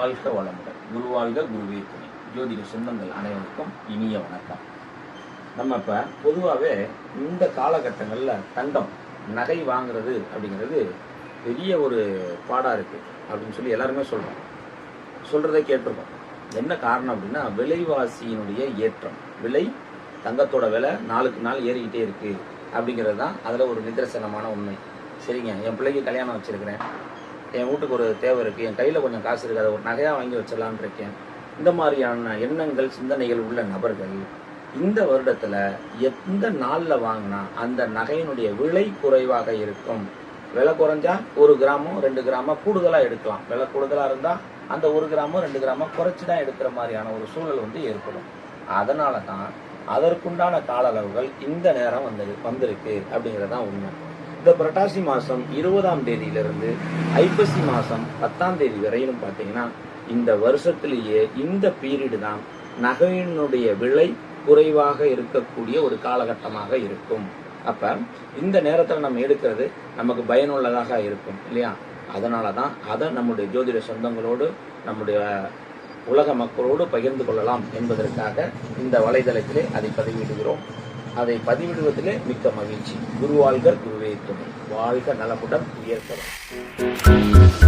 வாழ்க வளமுடன். குருவாழ்க குருவே துணை. ஜோதிட சொந்தங்கள் அனைவருக்கும் இனிய வணக்கம். நம்ம இப்போ பொதுவாகவே இந்த காலகட்டங்களில் தங்கம் நகை வாங்குறது அப்படிங்கிறது பெரிய ஒரு பாடாக இருக்குது அப்படின்னு சொல்லி எல்லாருமே சொல்கிறதை கேட்டிருக்கோம். என்ன காரணம் அப்படின்னா, விலைவாசியினுடைய ஏற்றம். தங்கத்தோட விலை நாளுக்கு நாள் ஏறிக்கிட்டே இருக்குது அப்படிங்கிறது தான் அதில் ஒரு நிதர்சனமான உண்மை. சரிங்க, என் பிள்ளைக்கு கல்யாணம் வச்சுருக்கிறேன், என் வீட்டுக்கு ஒரு தேவை இருக்குது, என் கையில் கொஞ்சம் காசு இருக்குது, அதை ஒரு நகையாக வாங்கி வச்சிடலான் இருக்கேன். இந்த மாதிரியான எண்ணங்கள் சிந்தனைகள் உள்ள நபர்கள் இந்த வருடத்தில் எந்த நாளில் வாங்கினா அந்த நகையினுடைய விலை குறைவாக இருக்கும். விலை குறைஞ்சா 1 கிராமோ 2 கிராமோ கூடுதலாக எடுக்கலாம். விலை கூடுதலாக இருந்தால் அந்த 1 கிராமோ 2 கிராமோ குறைச்சி தான் எடுக்கிற மாதிரியான ஒரு சூழல் ஏற்படும். அதனால தான் அதற்குண்டான கால அளவுகள் இந்த நேரம் வந்திருக்கு அப்படிங்கிறதான் உண்மை. இந்த புரட்டாசி மாதம் 20ஆம் தேதியிலிருந்து ஐப்பசி மாதம் 10ஆம் தேதி வரையிலும் பார்த்தீங்கன்னா இந்த வருஷத்திலேயே இந்த பீரியடு தான் நகையினுடைய விலை குறைவாக இருக்கக்கூடிய ஒரு காலகட்டமாக இருக்கும். அப்ப இந்த நேரத்தில் நம்ம எடுக்கிறது நமக்கு பயனுள்ளதாக இருக்கும் இல்லையா? அதனால தான் அதை நம்முடைய ஜோதிட சொந்தங்களோடு நம்முடைய உலக மக்களோடு பகிர்ந்து கொள்ளலாம் என்பதற்காக இந்த வலைதளத்திலே அதை பதிவிடுகிறோம். அதை பதிவிடுவதிலே மிக்க மகிழ்ச்சி. குருவாழ்க குருவே துணை. வாழ்க நலமுடன் உயர்த்தலாம்.